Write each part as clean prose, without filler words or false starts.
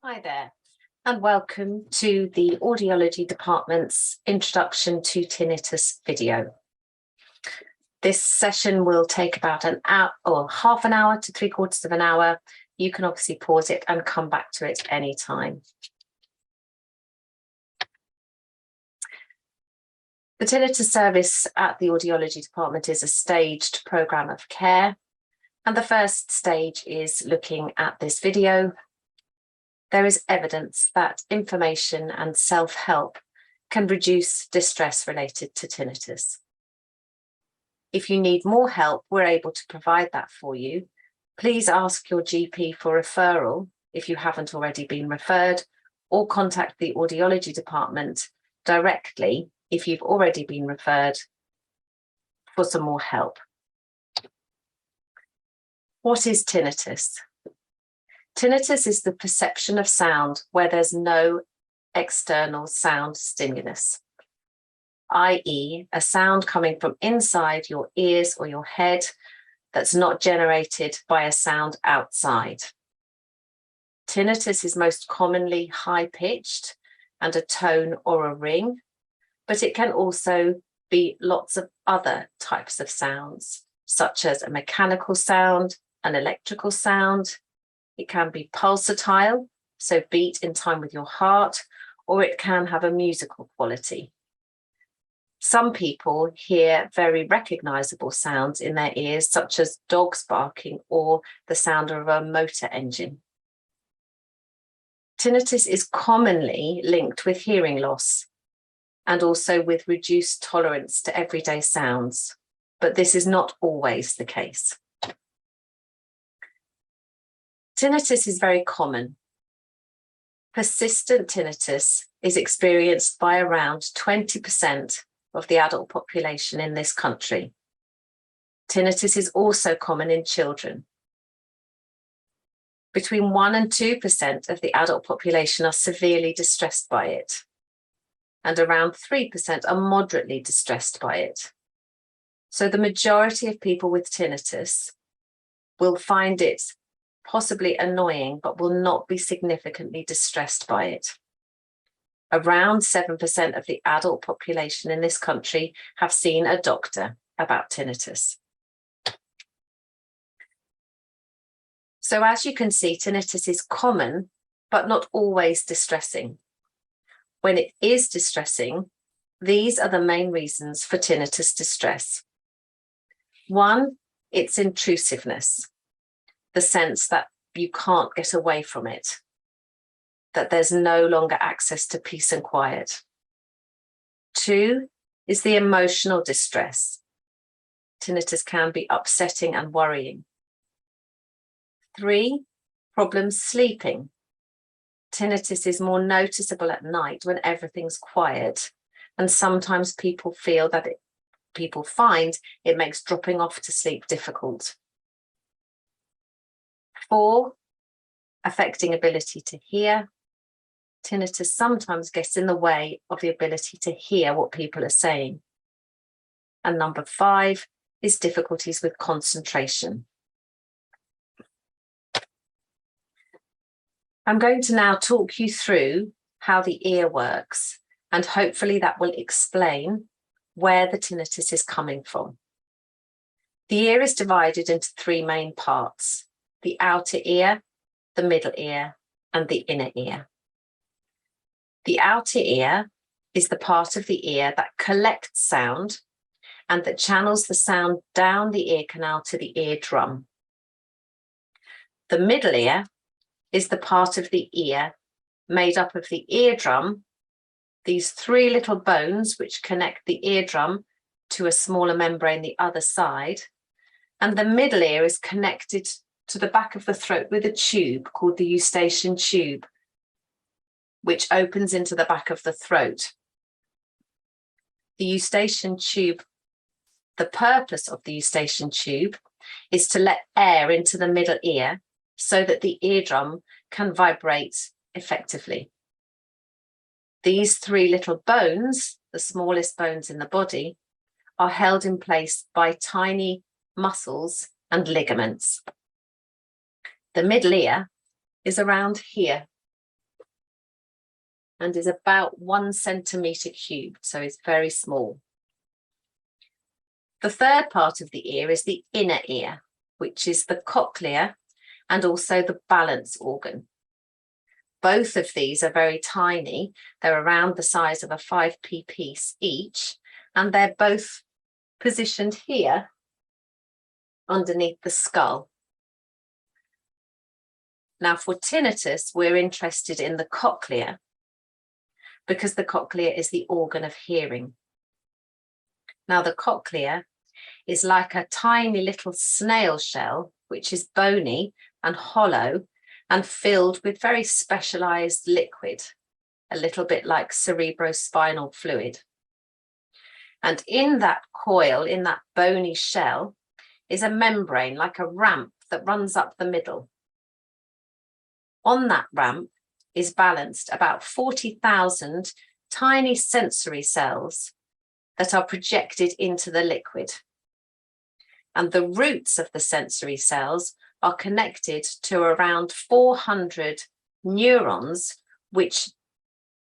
Hi there, and welcome to the Audiology Department's Introduction to Tinnitus video. This session will take about an hour or half an hour to 3/4 of an hour. You can obviously pause it and come back to it anytime. The tinnitus service at the Audiology Department is a staged programme of care, and the first stage is looking at this video. There is evidence that information and self-help can reduce distress related to tinnitus. If you need more help, we're able to provide that for you. Please ask your GP for referral if you haven't already been referred, or contact the Audiology Department directly if you've already been referred for some more help. What is tinnitus? Tinnitus is the perception of sound where there's no external sound stimulus, i.e., a sound coming from inside your ears or your head that's not generated by a sound outside. Tinnitus is most commonly high-pitched and a tone or a ring, but it can also be lots of other types of sounds, such as a mechanical sound, an electrical sound. It can be pulsatile, so beat in time with your heart, or it can have a musical quality. Some people hear very recognizable sounds in their ears, such as dogs barking or the sound of a motor engine. Tinnitus is commonly linked with hearing loss and also with reduced tolerance to everyday sounds, but this is not always the case. Tinnitus is very common. Persistent tinnitus is experienced by around 20% of the adult population in this country. Tinnitus is also common in children. Between 1% and 2% of the adult population are severely distressed by it, and around 3% are moderately distressed by it. So the majority of people with tinnitus will find it possibly annoying, but will not be significantly distressed by it. Around 7% of the adult population in this country have seen a doctor about tinnitus. So as you can see, tinnitus is common, but not always distressing. When it is distressing, these are the main reasons for tinnitus distress. One, its intrusiveness. The sense that you can't get away from it, that there's no longer access to peace and quiet. Two is the emotional distress. Tinnitus can be upsetting and worrying. Three, problems sleeping. Tinnitus is more noticeable at night when everything's quiet, and sometimes people find it makes dropping off to sleep difficult. 4, affecting ability to hear. Tinnitus sometimes gets in the way of the ability to hear what people are saying. And number 5 is difficulties with concentration. I'm going to now talk you through how the ear works, and hopefully that will explain where the tinnitus is coming from. The ear is divided into 3 main parts: the outer ear, the middle ear, and the inner ear. The outer ear is the part of the ear that collects sound and that channels the sound down the ear canal to the eardrum. The middle ear is the part of the ear made up of the eardrum, these 3 little bones which connect the eardrum to a smaller membrane the other side, and the middle ear is connected to the back of the throat with a tube called the eustachian tube, which opens into the back of the throat. The eustachian tube, the purpose of the eustachian tube is to let air into the middle ear so that the eardrum can vibrate effectively. These 3 little bones, the smallest bones in the body, are held in place by tiny muscles and ligaments. The middle ear is around here and is about 1 centimetre cubed, so it's very small. The third part of the ear is the inner ear, which is the cochlear and also the balance organ. Both of these are very tiny. They're around the size of a 5p piece each, and they're both positioned here underneath the skull. Now, for tinnitus, we're interested in the cochlear because the cochlear is the organ of hearing. Now, the cochlear is like a tiny little snail shell, which is bony and hollow and filled with very specialized liquid, a little bit like cerebrospinal fluid. And in that coil, in that bony shell, is a membrane, like a ramp that runs up the middle. On that ramp is balanced about 40,000 tiny sensory cells that are projected into the liquid. And the roots of the sensory cells are connected to around 400 neurons, which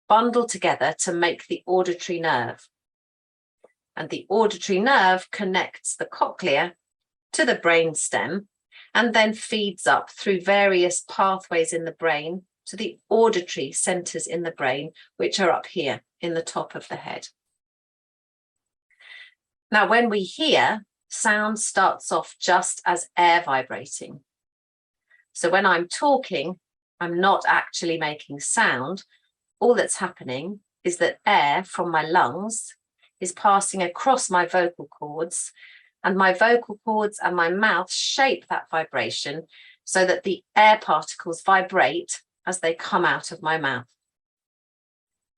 bundle together to make the auditory nerve. And the auditory nerve connects the cochlear to the brain stem and then feeds up through various pathways in the brain to the auditory centers in the brain, which are up here in the top of the head. Now, when we hear, sound starts off just as air vibrating. So when I'm talking, I'm not actually making sound. All that's happening is that air from my lungs is passing across my vocal cords, and my vocal cords and my mouth shape that vibration so that the air particles vibrate as they come out of my mouth.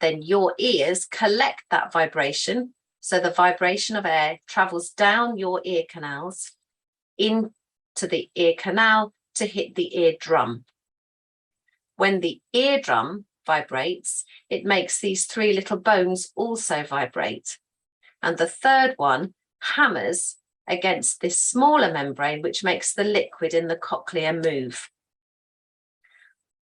Then your ears collect that vibration, so the vibration of air travels down your ear canals into the ear canal to hit the eardrum. When the eardrum vibrates, it makes these 3 little bones also vibrate. And the third one hammers against this smaller membrane, which makes the liquid in the cochlear move.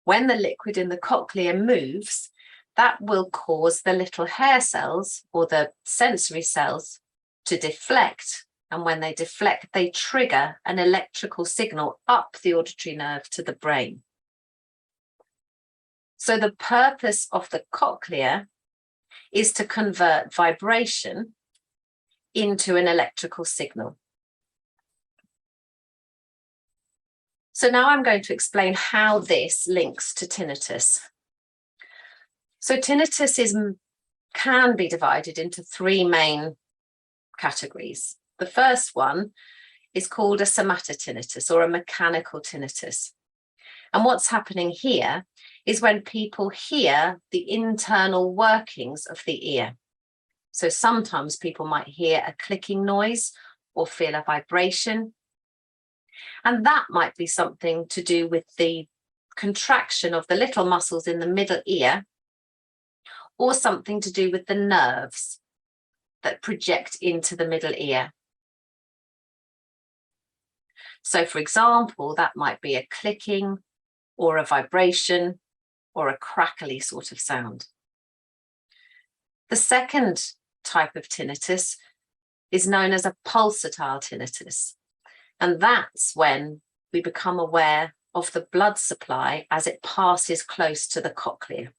When the liquid in the cochlear moves, that will cause the little hair cells or the sensory cells to deflect. And when they deflect, they trigger an electrical signal up the auditory nerve to the brain. So the purpose of the cochlear is to convert vibration into an electrical signal. So now I'm going to explain how this links to tinnitus. So tinnitus can be divided into 3 main categories. The first one is called a somatotinnitus, or a mechanical tinnitus. And what's happening here is when people hear the internal workings of the ear. So sometimes people might hear a clicking noise or feel a vibration. And that might be something to do with the contraction of the little muscles in the middle ear, or something to do with the nerves that project into the middle ear. So, for example, that might be a clicking or a vibration or a crackly sort of sound. The second type of tinnitus is known as a pulsatile tinnitus. And that's when we become aware of the blood supply as it passes close to the cochlear.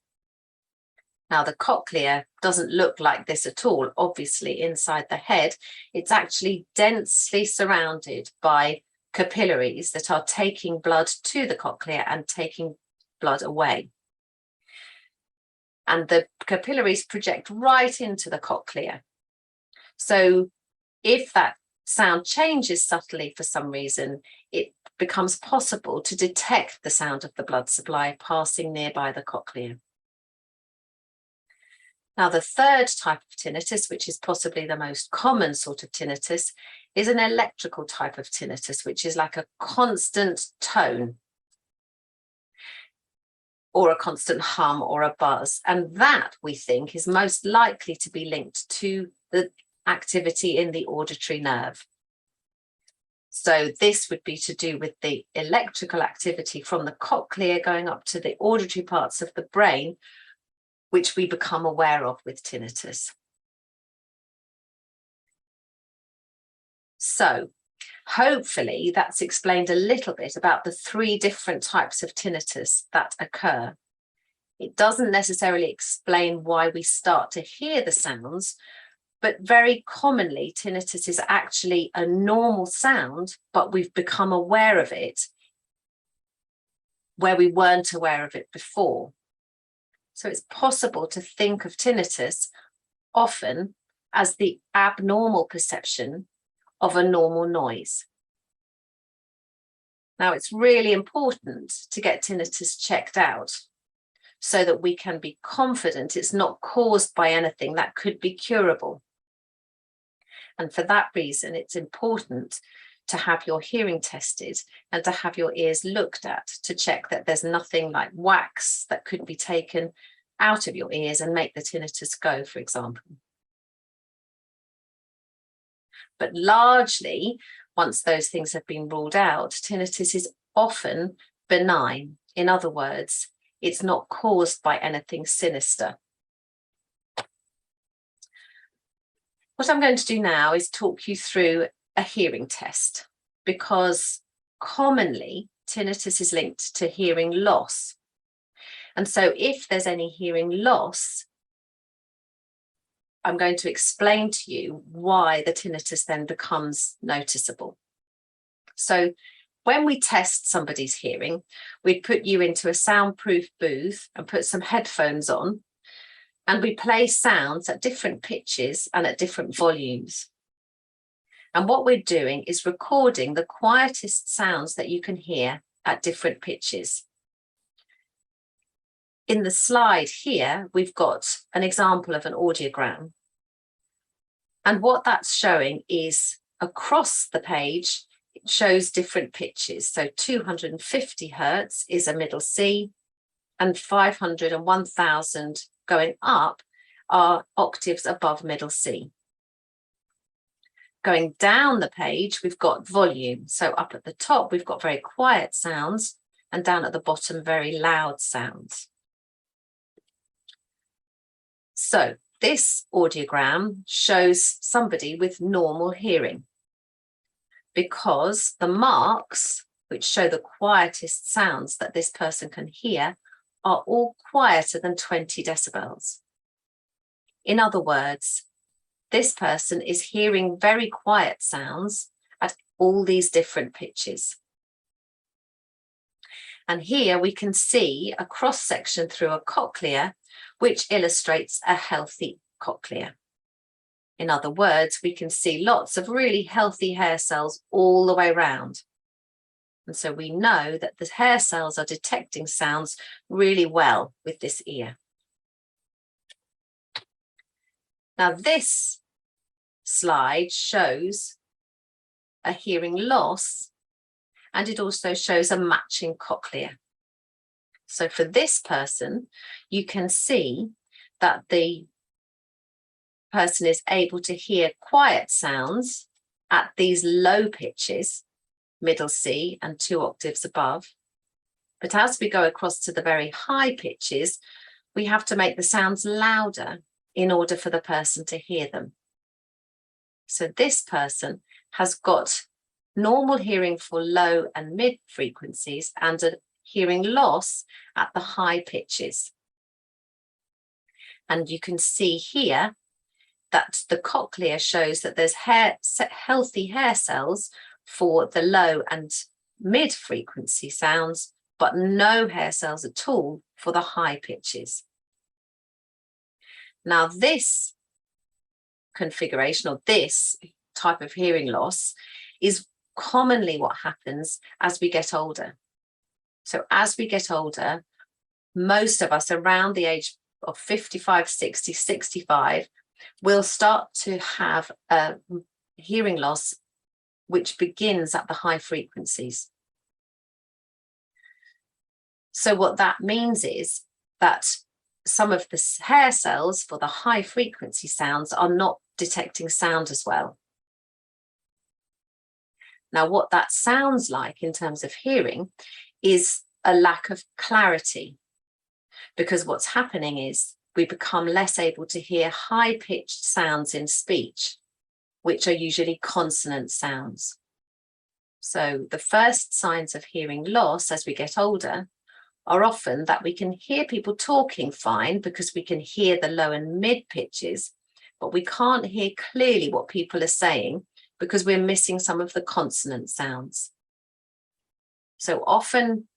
Now, the cochlear doesn't look like this at all. Obviously, inside the head, it's actually densely surrounded by capillaries that are taking blood to the cochlear and taking blood away. And the capillaries project right into the cochlear. So if that sound changes subtly for some reason, it becomes possible to detect the sound of the blood supply passing nearby the cochlear. Now, the third type of tinnitus, which is possibly the most common sort of tinnitus, is an electrical type of tinnitus, which is like a constant tone or a constant hum or a buzz. And that, we think, is most likely to be linked to the activity in the auditory nerve. So this would be to do with the electrical activity from the cochlear going up to the auditory parts of the brain, which we become aware of with tinnitus. So hopefully that's explained a little bit about the 3 different types of tinnitus that occur. It doesn't necessarily explain why we start to hear the sounds, but very commonly tinnitus is actually a normal sound, but we've become aware of it where we weren't aware of it before. So it's possible to think of tinnitus often as the abnormal perception of a normal noise. Now, it's really important to get tinnitus checked out so that we can be confident it's not caused by anything that could be curable. And for that reason, it's important to have your hearing tested and to have your ears looked at to check that there's nothing like wax that could be taken out of your ears and make the tinnitus go, for example. But largely, once those things have been ruled out, tinnitus is often benign. In other words, it's not caused by anything sinister. What I'm going to do now is talk you through a hearing test, because commonly tinnitus is linked to hearing loss. And so if there's any hearing loss, I'm going to explain to you why the tinnitus then becomes noticeable. So when we test somebody's hearing, we'd put you into a soundproof booth and put some headphones on, and we play sounds at different pitches and at different volumes. And what we're doing is recording the quietest sounds that you can hear at different pitches. In the slide here, we've got an example of an audiogram. And what that's showing is across the page, it shows different pitches. So 250 hertz is a middle C, and 500 and 1000 going up are octaves above middle C. Going down the page, we've got volume. So up at the top, we've got very quiet sounds, and down at the bottom, very loud sounds. So this audiogram shows somebody with normal hearing, because the marks, which show the quietest sounds that this person can hear, are all quieter than 20 decibels. In other words, this person is hearing very quiet sounds at all these different pitches. And here we can see a cross section through a cochlear, which illustrates a healthy cochlear. In other words, we can see lots of really healthy hair cells all the way around. And so we know that the hair cells are detecting sounds really well with this ear. Now, this slide shows a hearing loss, and it also shows a matching cochlear. So for this person, you can see that the person is able to hear quiet sounds at these low pitches, middle C and 2 octaves above. But as we go across to the very high pitches, we have to make the sounds louder in order for the person to hear them. So this person has got normal hearing for low and mid frequencies and a hearing loss at the high pitches. And you can see here that the cochlear shows that there's healthy hair cells for the low and mid frequency sounds, but no hair cells at all for the high pitches. Now, this configuration, or this type of hearing loss, is commonly what happens as we get older. So as we get older, most of us around the age of 55, 60, 65 will start to have a hearing loss which begins at the high frequencies. So what that means is that some of the hair cells for the high frequency sounds are not detecting sound as well. Now, what that sounds like in terms of hearing is a lack of clarity, because what's happening is we become less able to hear high-pitched sounds in speech, which are usually consonant sounds. So the first signs of hearing loss as we get older are often that we can hear people talking fine because we can hear the low and mid pitches, but we can't hear clearly what people are saying because we're missing some of the consonant sounds. So often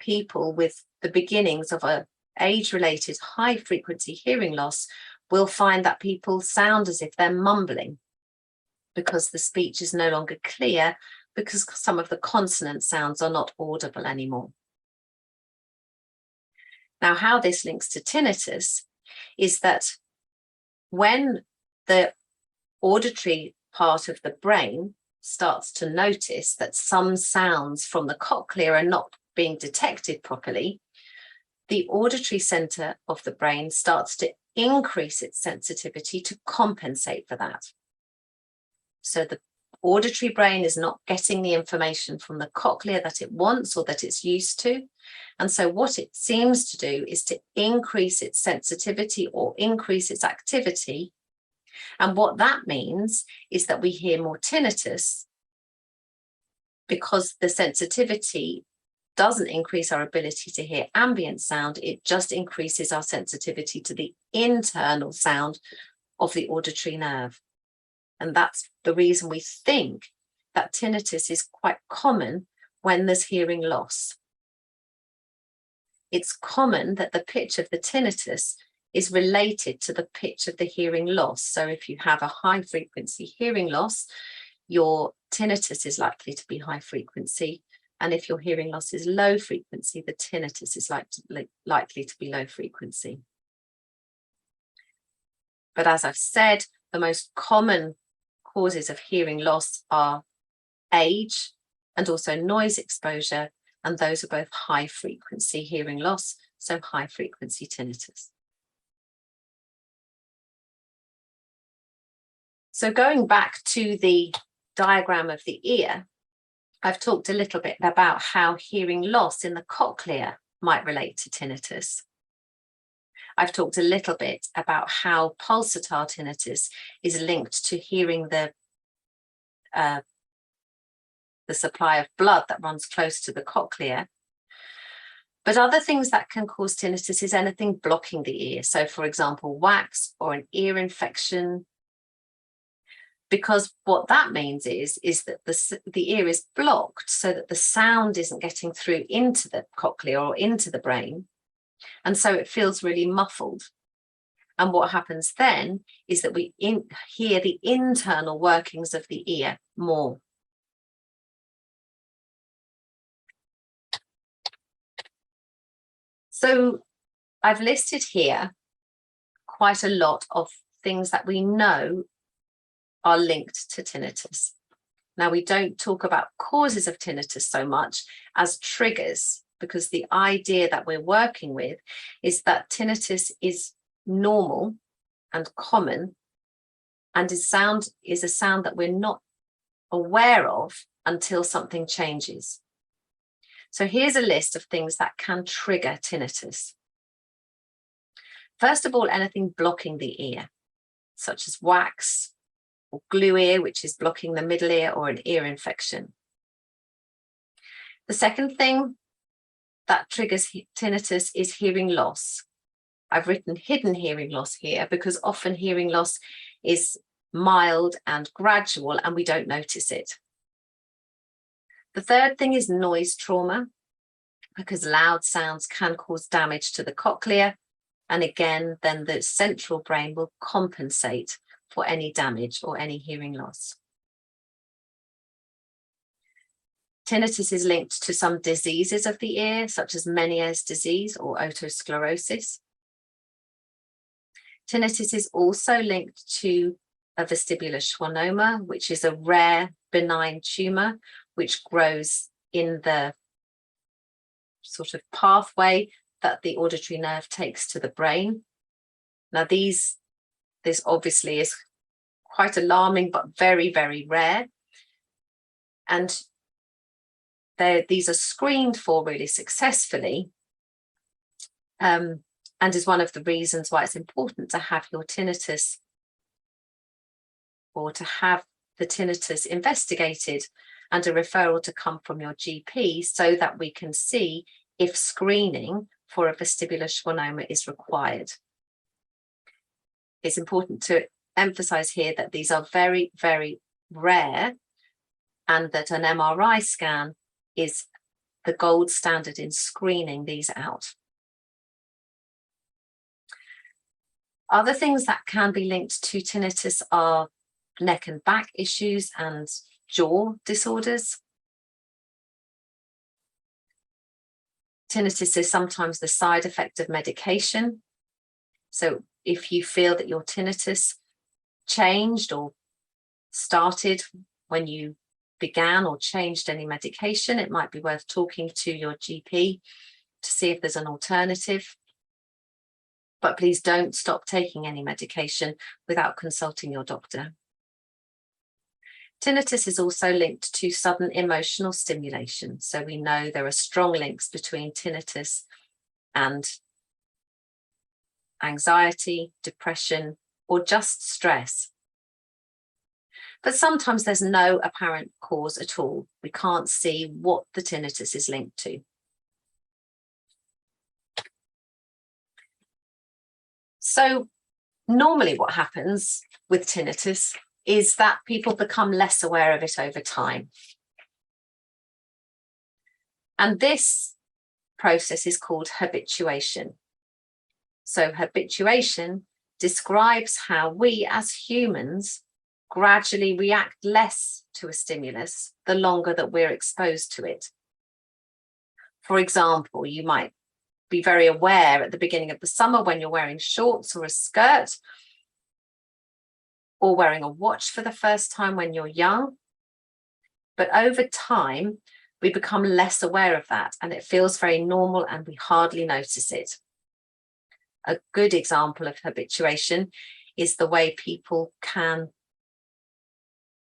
people with the beginnings of a age-related high-frequency hearing loss will find that people sound as if they're mumbling because the speech is no longer clear because some of the consonant sounds are not audible anymore. Now, how this links to tinnitus is that when the auditory part of the brain starts to notice that some sounds from the cochlear are not being detected properly, the auditory center of the brain starts to increase its sensitivity to compensate for that. So the auditory brain is not getting the information from the cochlear that it wants or that it's used to. And so what it seems to do is to increase its sensitivity or increase its activity. And what that means is that we hear more tinnitus because the sensitivity doesn't increase our ability to hear ambient sound, it just increases our sensitivity to the internal sound of the auditory nerve. And that's the reason we think that tinnitus is quite common when there's hearing loss. It's common that the pitch of the tinnitus is related to the pitch of the hearing loss. So if you have a high frequency hearing loss, your tinnitus is likely to be high frequency. And if your hearing loss is low frequency, the tinnitus is likely to be low frequency. But as I've said, the most common causes of hearing loss are age and also noise exposure, and those are both high frequency hearing loss, so high frequency tinnitus. So going back to the diagram of the ear, I've talked a little bit about how hearing loss in the cochlear might relate to tinnitus. I've talked a little bit about how pulsatile tinnitus is linked to hearing the supply of blood that runs close to the cochlear. But other things that can cause tinnitus is anything blocking the ear. So for example, wax or an ear infection. Because what that means is that the ear is blocked so that the sound isn't getting through into the cochlea or into the brain. And so it feels really muffled. And what happens then is that we hear the internal workings of the ear more. So I've listed here quite a lot of things that we know are linked to tinnitus. Now, we don't talk about causes of tinnitus so much as triggers, because the idea that we're working with is that tinnitus is normal and common, and is a sound that we're not aware of until something changes. So here's a list of things that can trigger tinnitus. First of all, anything blocking the ear, such as wax or glue ear, which is blocking the middle ear, or an ear infection. The second thing that triggers tinnitus is hearing loss. I've written hidden hearing loss here because often hearing loss is mild and gradual and we don't notice it. The third thing is noise trauma, because loud sounds can cause damage to the cochlea. And again, then the central brain will compensate for any damage or any hearing loss. Tinnitus is linked to some diseases of the ear, such as Meniere's disease or otosclerosis. Tinnitus is also linked to a vestibular schwannoma, which is a rare benign tumor which grows in the sort of pathway that the auditory nerve takes to the brain. Now, this obviously is quite alarming, but very, very rare. And these are screened for really successfully and is one of the reasons why it's important to have your tinnitus, or to have the tinnitus investigated and a referral to come from your GP, so that we can see if screening for a vestibular schwannoma is required. It's important to emphasize here that these are very, very rare, and that an MRI scan is the gold standard in screening these out. Other things that can be linked to tinnitus are neck and back issues and jaw disorders. Tinnitus is sometimes the side effect of medication. So if you feel that your tinnitus changed or started when you began or changed any medication, it might be worth talking to your GP to see if there's an alternative. But please don't stop taking any medication without consulting your doctor. Tinnitus is also linked to sudden emotional stimulation. So we know there are strong links between tinnitus and anxiety, depression, or just stress. But sometimes there's no apparent cause at all. We can't see what the tinnitus is linked to. So normally what happens with tinnitus is that people become less aware of it over time. And this process is called habituation. So habituation describes how we as humans gradually react less to a stimulus the longer that we're exposed to it. For example, you might be very aware at the beginning of the summer when you're wearing shorts or a skirt, or wearing a watch for the first time when you're young. But over time, we become less aware of that, and it feels very normal and we hardly notice it. A good example of habituation is the way people can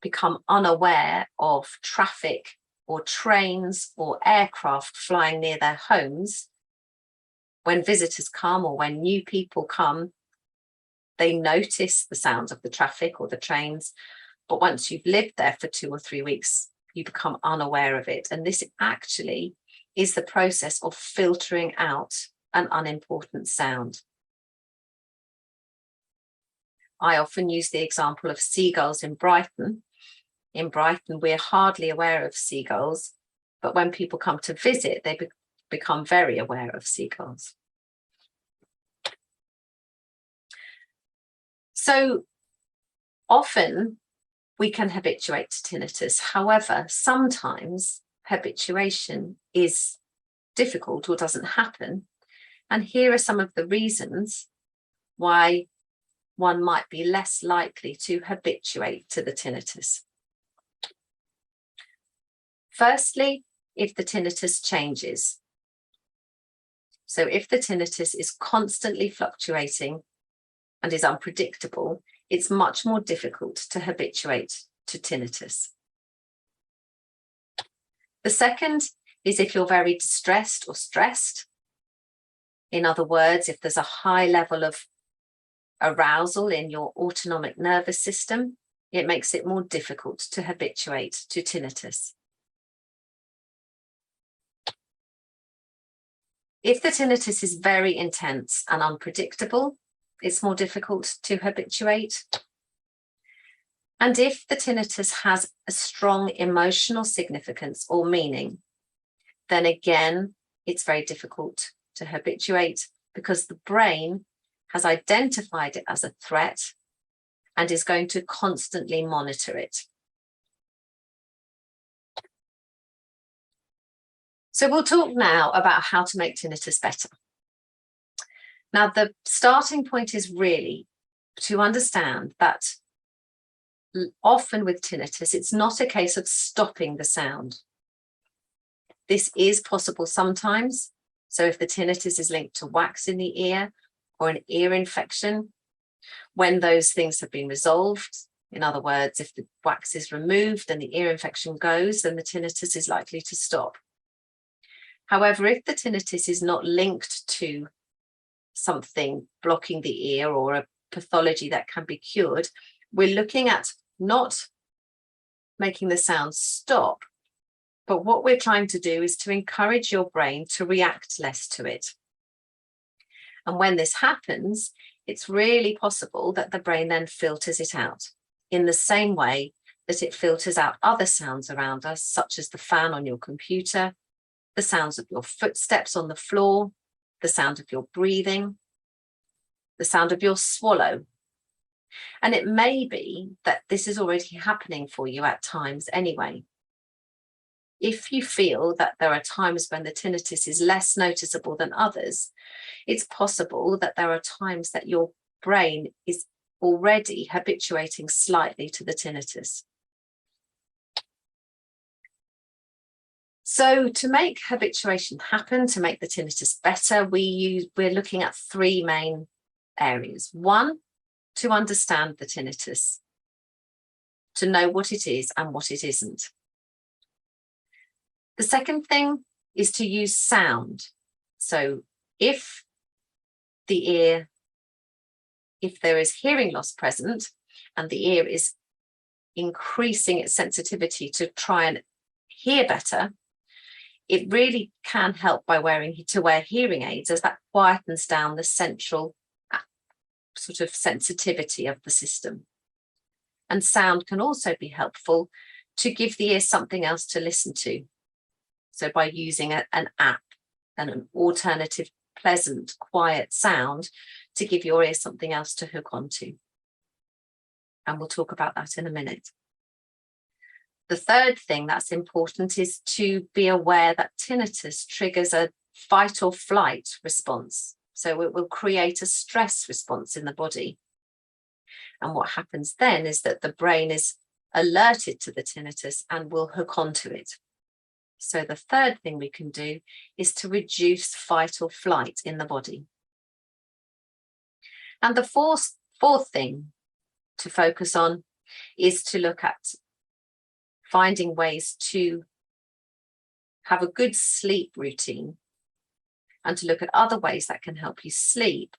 become unaware of traffic or trains or aircraft flying near their homes. When visitors come or when new people come, they notice the sounds of the traffic or the trains, but once you've lived there for 2 or 3 weeks, you become unaware of it. And this actually is the process of filtering out an unimportant sound. I often use the example of seagulls in Brighton. In Brighton, we're hardly aware of seagulls, but when people come to visit, they become very aware of seagulls. So often we can habituate to tinnitus. However, sometimes habituation is difficult or doesn't happen. And here are some of the reasons why one might be less likely to habituate to the tinnitus. Firstly, if the tinnitus changes. So if the tinnitus is constantly fluctuating and is unpredictable, it's much more difficult to habituate to tinnitus. The second is if you're very distressed or stressed. In other words, if there's a high level of arousal in your autonomic nervous system, it makes it more difficult to habituate to tinnitus. If the tinnitus is very intense and unpredictable, it's more difficult to habituate. And if the tinnitus has a strong emotional significance or meaning, then again, it's very difficult to habituate because the brain has identified it as a threat and is going to constantly monitor it. So we'll talk now about how to make tinnitus better. Now, the starting point is really to understand that often with tinnitus, it's not a case of stopping the sound. This is possible sometimes. So if the tinnitus is linked to wax in the ear or an ear infection, when those things have been resolved, in other words, if the wax is removed and the ear infection goes, then the tinnitus is likely to stop. However, if the tinnitus is not linked to something blocking the ear or a pathology that can be cured, we're looking at not making the sound stop, but what we're trying to do is to encourage your brain to react less to it. And when this happens, it's really possible that the brain then filters it out in the same way that it filters out other sounds around us, such as the fan on your computer, the sounds of your footsteps on the floor, the sound of your breathing, the sound of your swallow. And it may be that this is already happening for you at times anyway. If you feel that there are times when the tinnitus is less noticeable than others, it's possible that there are times that your brain is already habituating slightly to the tinnitus. So to make habituation happen, to make the tinnitus better, we're looking at three main areas. One, to understand the tinnitus, to know what it is and what it isn't. The second thing is to use sound. So if there is hearing loss present and the ear is increasing its sensitivity to try and hear better, it really can help by wear hearing aids, as that quietens down the central sort of sensitivity of the system. And sound can also be helpful to give the ear something else to listen to. So by using an app and an alternative, pleasant, quiet sound to give your ear something else to hook onto. And we'll talk about that in a minute. The third thing that's important is to be aware that tinnitus triggers a fight or flight response. So it will create a stress response in the body. And what happens then is that the brain is alerted to the tinnitus and will hook onto it. So the third thing we can do is to reduce fight or flight in the body. And the fourth thing to focus on is to look at finding ways to have a good sleep routine and to look at other ways that can help you sleep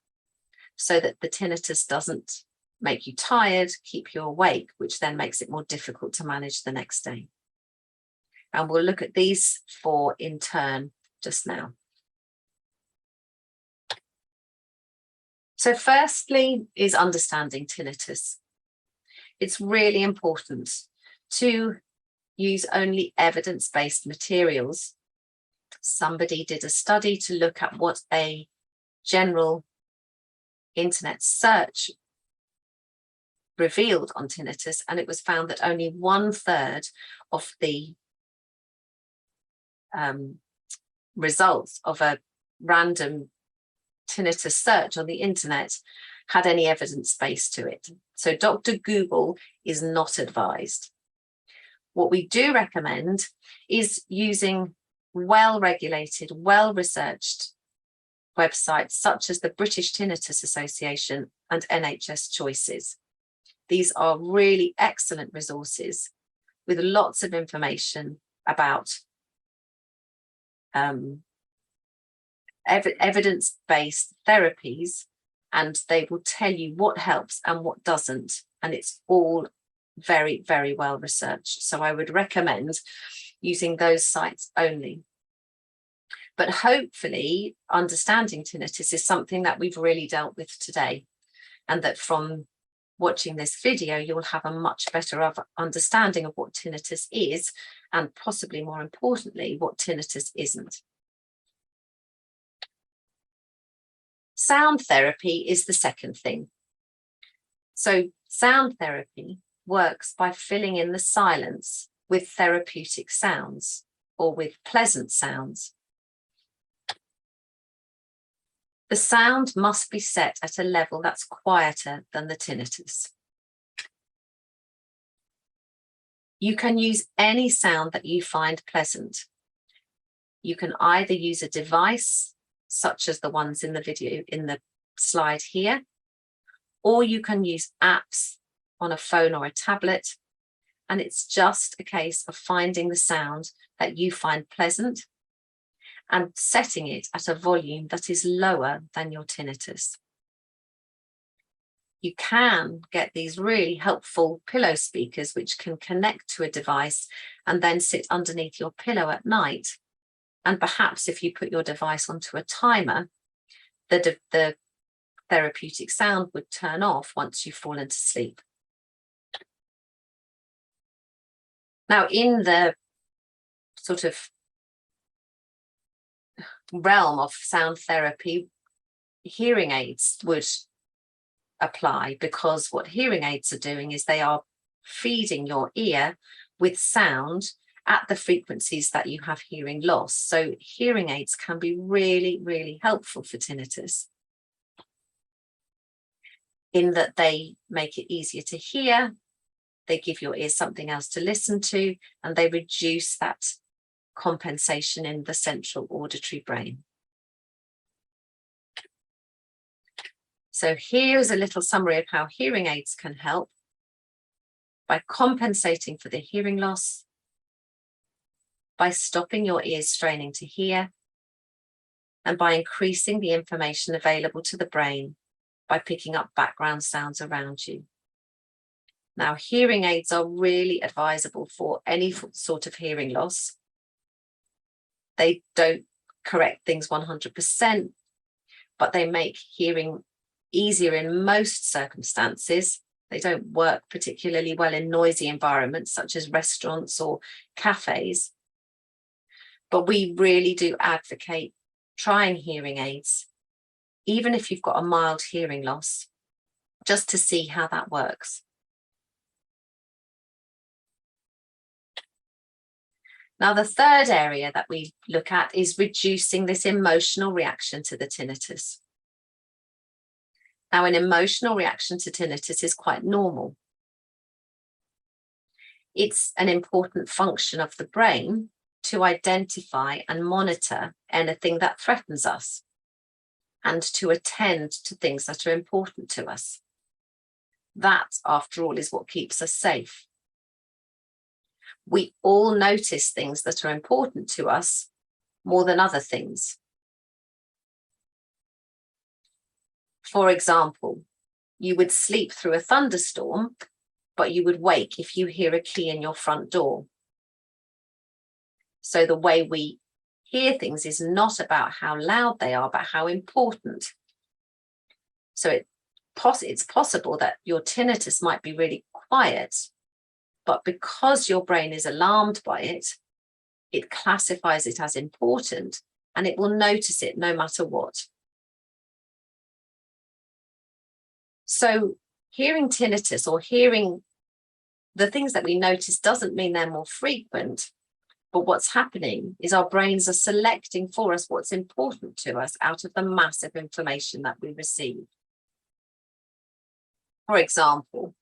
so that the tinnitus doesn't make you tired, keep you awake, which then makes it more difficult to manage the next day. And we'll look at these four in turn just now. So firstly is understanding tinnitus. It's really important to use only evidence-based materials. Somebody did a study to look at what a general internet search revealed on tinnitus, and it was found that only 1/3 of the results of a random tinnitus search on the internet had any evidence base to it. So Dr. Google is not advised. What we do recommend is using well-regulated, well-researched websites such as the British Tinnitus Association and NHS Choices. These are really excellent resources with lots of information about evidence-based therapies, and they will tell you what helps and what doesn't, and it's all very, very well researched. So I would recommend using those sites only. But hopefully understanding tinnitus is something that we've really dealt with today, and that from watching this video you'll have a much better understanding of what tinnitus is, and possibly more importantly what tinnitus isn't. Sound therapy is the second thing. So sound therapy works by filling in the silence with therapeutic sounds or with pleasant sounds. The sound must be set at a level that's quieter than the tinnitus. You can use any sound that you find pleasant. You can either use a device, such as the ones in the video, in the slide here, or you can use apps on a phone or a tablet, and it's just a case of finding the sound that you find pleasant and setting it at a volume that is lower than your tinnitus. You can get these really helpful pillow speakers which can connect to a device and then sit underneath your pillow at night. And perhaps if you put your device onto a timer, the therapeutic sound would turn off once you've fallen to sleep. Now, in the sort of realm of sound therapy, hearing aids would apply, because what hearing aids are doing is they are feeding your ear with sound at the frequencies that you have hearing loss. So hearing aids can be really, really helpful for tinnitus, in that they make it easier to hear, they give your ears something else to listen to, and they reduce that compensation in the central auditory brain. So here's a little summary of how hearing aids can help by compensating for the hearing loss, by stopping your ears straining to hear, and by increasing the information available to the brain by picking up background sounds around you. Now, hearing aids are really advisable for any sort of hearing loss. They don't correct things 100%, but they make hearing easier in most circumstances. They don't work particularly well in noisy environments such as restaurants or cafes. But we really do advocate trying hearing aids, even if you've got a mild hearing loss, just to see how that works. Now, the third area that we look at is reducing this emotional reaction to the tinnitus. Now, an emotional reaction to tinnitus is quite normal. It's an important function of the brain to identify and monitor anything that threatens us and to attend to things that are important to us. That, after all, is what keeps us safe. We all notice things that are important to us more than other things. For example, you would sleep through a thunderstorm, but you would wake if you hear a key in your front door. So the way we hear things is not about how loud they are, but how important. So it's possible that your tinnitus might be really quiet, but because your brain is alarmed by it, it classifies it as important and it will notice it no matter what. So hearing tinnitus or hearing the things that we notice doesn't mean they're more frequent, but what's happening is our brains are selecting for us what's important to us out of the massive information that we receive. For example,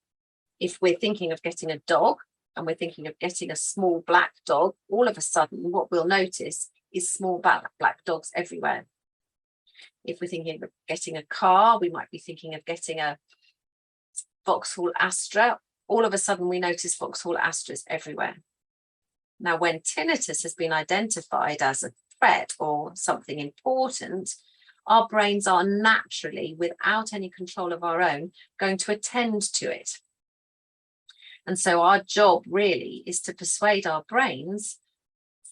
if we're thinking of getting a dog and we're thinking of getting a small black dog, all of a sudden what we'll notice is small black dogs everywhere. If we're thinking of getting a car, we might be thinking of getting a Vauxhall Astra. All of a sudden we notice Vauxhall Astras everywhere. Now, when tinnitus has been identified as a threat or something important, our brains are naturally, without any control of our own, going to attend to it. And so our job really is to persuade our brains,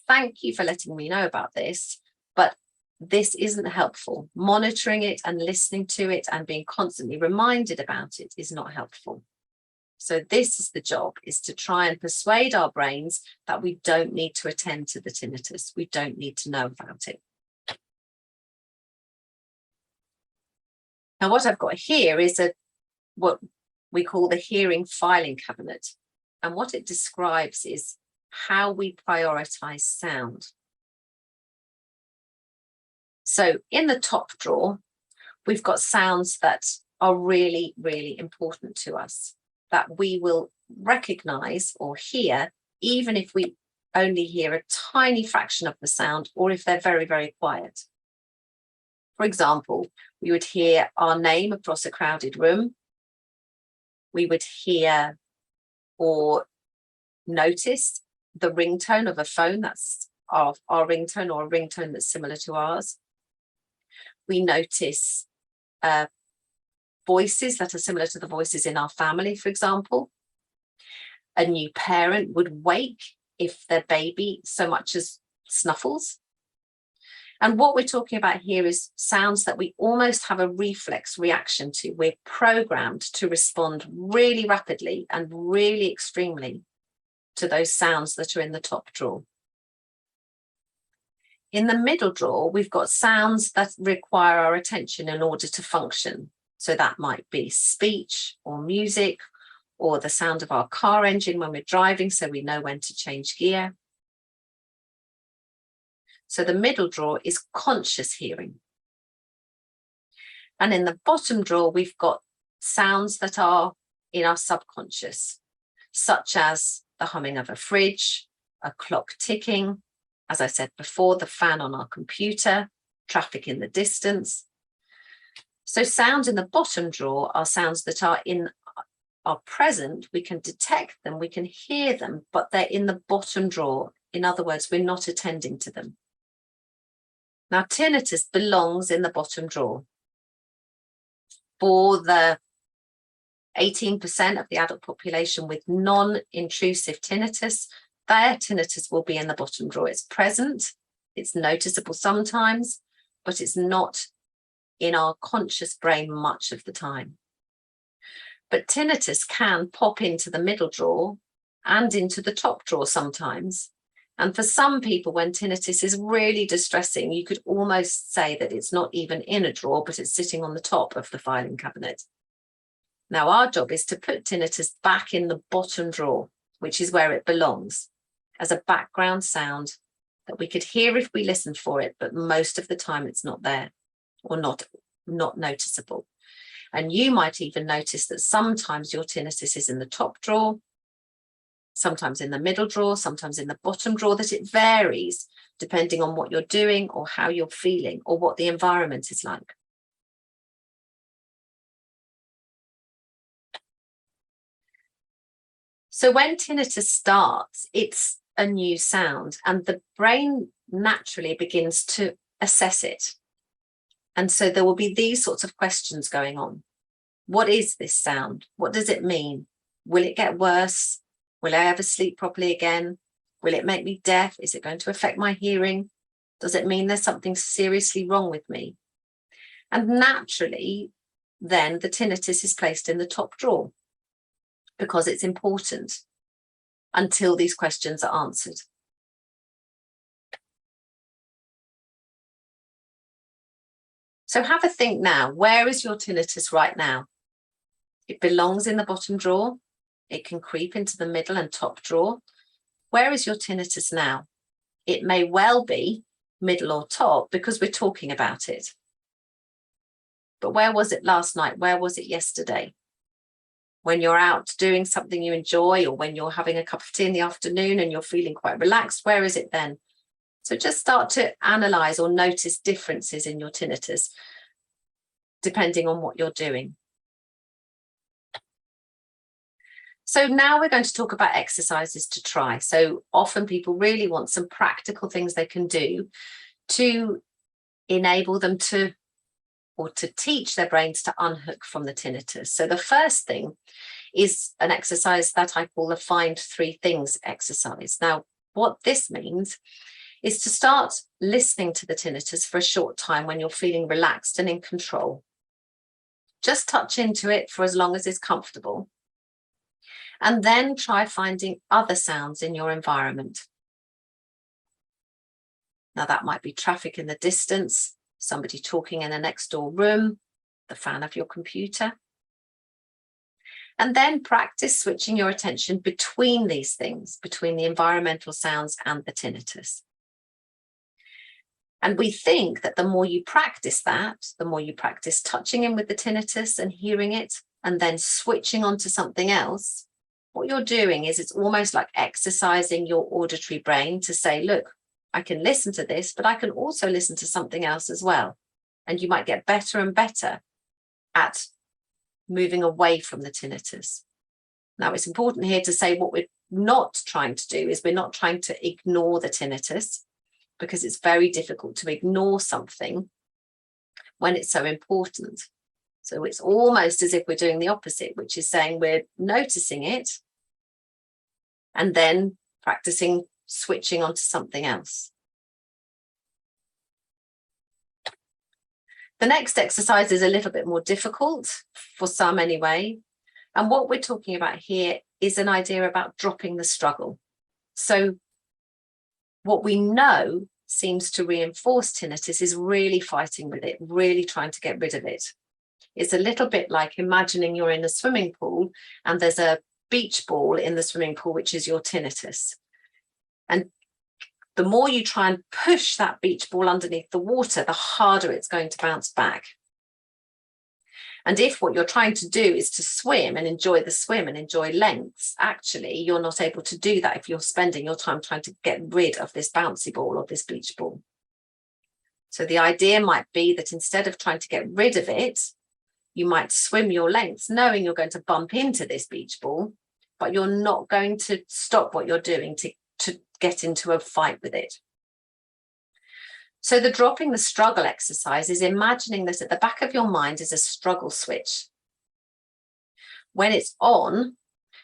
thank you for letting me know about this, but this isn't helpful. Monitoring it and listening to it and being constantly reminded about it is not helpful. So this is the job, is to try and persuade our brains that we don't need to attend to the tinnitus. We don't need to know about it. Now, what I've got here is what we call the hearing filing cabinet. And what it describes is how we prioritize sound. So in the top drawer, we've got sounds that are really, really important to us, that we will recognize or hear, even if we only hear a tiny fraction of the sound, or if they're very, very quiet. For example, we would hear our name across a crowded room. We would hear or notice the ringtone of a phone that's our ringtone or a ringtone that's similar to ours. We notice voices that are similar to the voices in our family, for example. A new parent would wake if their baby so much as snuffles. And what we're talking about here is sounds that we almost have a reflex reaction to. We're programmed to respond really rapidly and really extremely to those sounds that are in the top drawer. In the middle drawer, we've got sounds that require our attention in order to function. So that might be speech or music, or the sound of our car engine when we're driving, so we know when to change gear. So the middle drawer is conscious hearing. And in the bottom drawer, we've got sounds that are in our subconscious, such as the humming of a fridge, a clock ticking, as I said before, the fan on our computer, traffic in the distance. So sounds in the bottom drawer are sounds that are present, we can detect them, we can hear them, but they're in the bottom drawer. In other words, we're not attending to them. Now, tinnitus belongs in the bottom drawer. For the 18% of the adult population with non-intrusive tinnitus, their tinnitus will be in the bottom drawer. It's present, it's noticeable sometimes, but it's not in our conscious brain much of the time. But tinnitus can pop into the middle drawer and into the top drawer sometimes. And for some people, when tinnitus is really distressing, you could almost say that it's not even in a drawer, but it's sitting on the top of the filing cabinet. Now, our job is to put tinnitus back in the bottom drawer, which is where it belongs, as a background sound that we could hear if we listened for it, but most of the time it's not there or not noticeable. And you might even notice that sometimes your tinnitus is in the top drawer, sometimes in the middle drawer, sometimes in the bottom drawer, that it varies depending on what you're doing or how you're feeling or what the environment is like. So when tinnitus starts, it's a new sound and the brain naturally begins to assess it. And so there will be these sorts of questions going on. What is this sound? What does it mean? Will it get worse? Will I ever sleep properly again? Will it make me deaf? Is it going to affect my hearing? Does it mean there's something seriously wrong with me? And naturally, then the tinnitus is placed in the top drawer because it's important until these questions are answered. So have a think now. Where is your tinnitus right now? It belongs in the bottom drawer. It can creep into the middle and top drawer. Where is your tinnitus now? It may well be middle or top because we're talking about it. But where was it last night? Where was it yesterday? When you're out doing something you enjoy, or when you're having a cup of tea in the afternoon and you're feeling quite relaxed, where is it then? So just start to analyze or notice differences in your tinnitus, depending on what you're doing. So now we're going to talk about exercises to try. So often people really want some practical things they can do to enable them to, or to teach their brains to unhook from the tinnitus. So the first thing is an exercise that I call the Find Three Things exercise. Now, what this means is to start listening to the tinnitus for a short time when you're feeling relaxed and in control. Just touch into it for as long as is comfortable. And then try finding other sounds in your environment. Now that might be traffic in the distance, somebody talking in a next door room, the fan of your computer. And then practice switching your attention between these things, between the environmental sounds and the tinnitus. And we think that the more you practice that, the more you practice touching in with the tinnitus and hearing it, and then switching on to something else, what you're doing is it's almost like exercising your auditory brain to say, look, I can listen to this, but I can also listen to something else as well. And you might get better and better at moving away from the tinnitus. Now, it's important here to say what we're not trying to do is we're not trying to ignore the tinnitus. because it's very difficult to ignore something when it's so important. So it's almost as if we're doing the opposite, which is saying we're noticing it and then practicing switching onto something else. The next exercise is a little bit more difficult for some anyway. And what we're talking about here is an idea about dropping the struggle. So what we know seems to reinforce tinnitus is really fighting with it, really trying to get rid of it. It's a little bit like imagining you're in a swimming pool and there's a beach ball in the swimming pool, which is your tinnitus. And the more you try and push that beach ball underneath the water, the harder it's going to bounce back. And if what you're trying to do is to swim and enjoy the swim and enjoy lengths, actually, you're not able to do that if you're spending your time trying to get rid of this bouncy ball or this beach ball. So the idea might be that instead of trying to get rid of it, you might swim your lengths knowing you're going to bump into this beach ball, but you're not going to stop what you're doing to get into a fight with it. So the dropping the struggle exercise is imagining that at the back of your mind is a struggle switch. When it's on,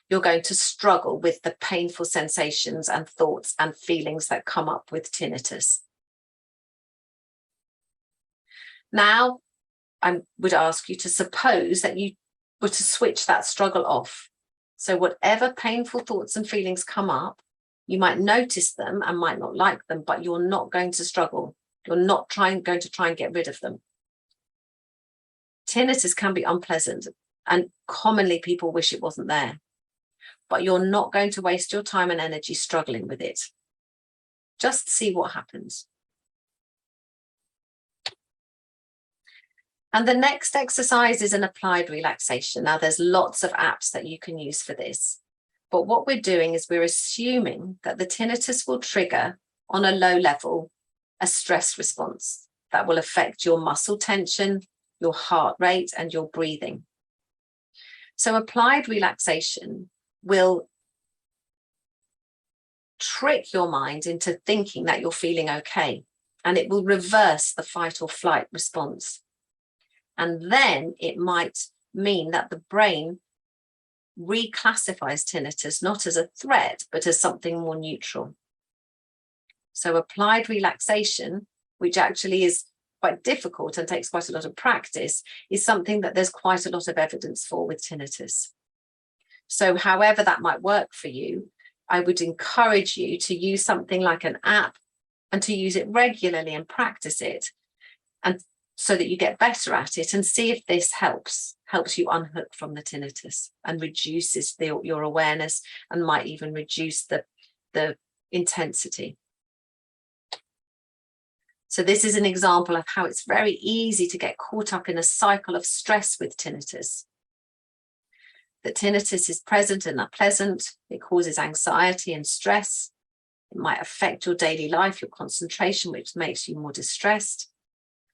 you're going to struggle with the painful sensations and thoughts and feelings that come up with tinnitus. Now, I would ask you to suppose that you were to switch that struggle off. So whatever painful thoughts and feelings come up, you might notice them and might not like them, but you're not going to struggle. You're not going to try and get rid of them. Tinnitus can be unpleasant, and commonly people wish it wasn't there, but you're not going to waste your time and energy struggling with it. Just see what happens. And the next exercise is an applied relaxation. Now, there's lots of apps that you can use for this, but what we're doing is we're assuming that the tinnitus will trigger on a low level a stress response that will affect your muscle tension, your heart rate, and your breathing. So applied relaxation will trick your mind into thinking that you're feeling okay, and it will reverse the fight or flight response. And then it might mean that the brain reclassifies tinnitus not as a threat, but as something more neutral. So applied relaxation, which actually is quite difficult and takes quite a lot of practice, is something that there's quite a lot of evidence for with tinnitus. So however that might work for you, I would encourage you to use something like an app and to use it regularly and practice it, and so that you get better at it, and see if this helps you unhook from the tinnitus and reduces your awareness and might even reduce the intensity. So this is an example of how it's very easy to get caught up in a cycle of stress with tinnitus. The tinnitus is present and unpleasant. It causes anxiety and stress. It might affect your daily life, your concentration, which makes you more distressed,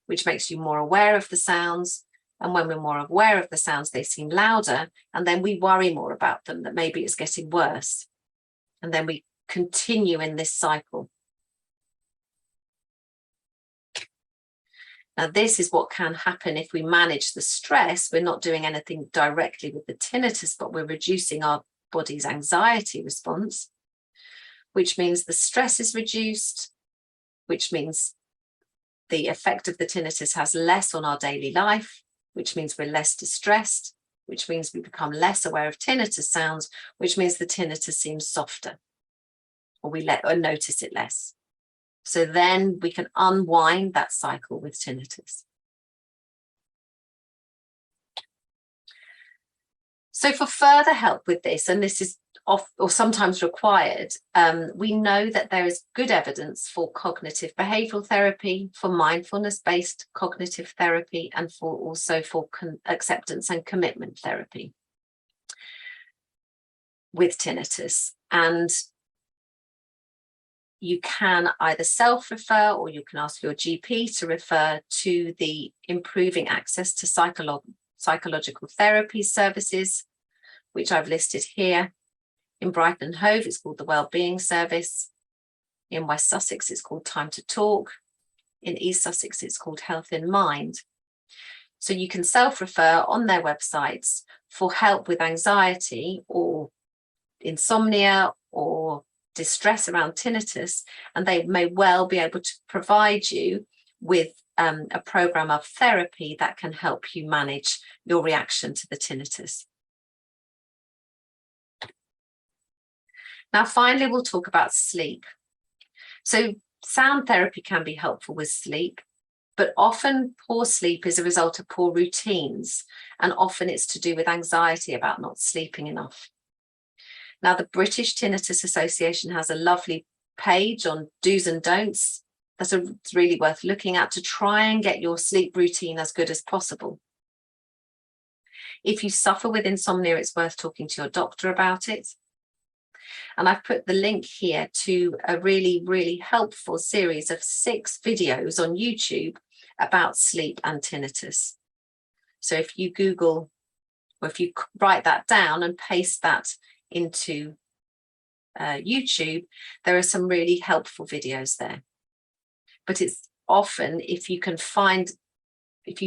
which makes you more aware of the sounds. And when we're more aware of the sounds, they seem louder, and then we worry more about them, that maybe it's getting worse. And then we continue in this cycle. Now, this is what can happen if we manage the stress. We're not doing anything directly with the tinnitus, but we're reducing our body's anxiety response, which means the stress is reduced, which means the effect of the tinnitus has less on our daily life, which means we're less distressed, which means we become less aware of tinnitus sounds, which means the tinnitus seems softer, or we notice it less. So then we can unwind that cycle with tinnitus. So for further help with this, and this is or sometimes required, we know that there is good evidence for cognitive behavioral therapy, for mindfulness-based cognitive therapy, and also for acceptance and commitment therapy with tinnitus. And you can either self-refer, or you can ask your GP to refer to the Improving Access to Psychological Therapy Services, which I've listed here. In Brighton and Hove, it's called the Wellbeing Service. In West Sussex, it's called Time to Talk. In East Sussex, it's called Health in Mind. So you can self-refer on their websites for help with anxiety or insomnia or distress around tinnitus, and they may well be able to provide you with a program of therapy that can help you manage your reaction to the tinnitus. Now, finally, we'll talk about sleep. So sound therapy can be helpful with sleep, but often poor sleep is a result of poor routines, and often it's to do with anxiety about not sleeping enough. Now, the British Tinnitus Association has a lovely page on do's and don'ts that's really worth looking at to try and get your sleep routine as good as possible. If you suffer with insomnia, it's worth talking to your doctor about it. And I've put the link here to a really, really helpful series of 6 videos on YouTube about sleep and tinnitus. So if you Google, or if you write that down and paste that into YouTube, there are some really helpful videos there. But it's often, if you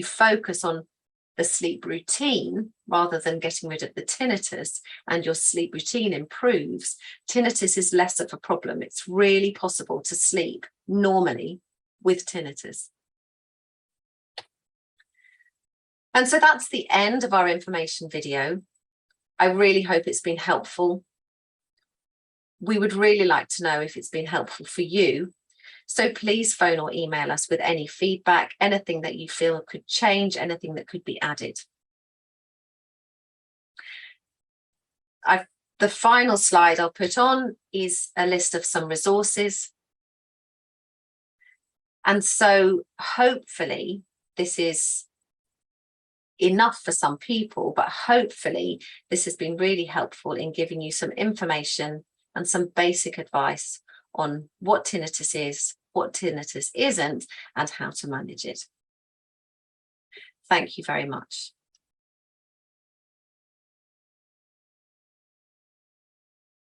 focus on the sleep routine rather than getting rid of the tinnitus, and your sleep routine improves, tinnitus is less of a problem. It's really possible to sleep normally with tinnitus. And so that's the end of our information video. I really hope it's been helpful. We would really like to know if it's been helpful for you. So please phone or email us with any feedback, anything that you feel could change, anything that could be added. The final slide I'll put on is a list of some resources. And so hopefully this is enough for some people, but hopefully this has been really helpful in giving you some information and some basic advice on what tinnitus is, what tinnitus isn't, and how to manage it. Thank you very much.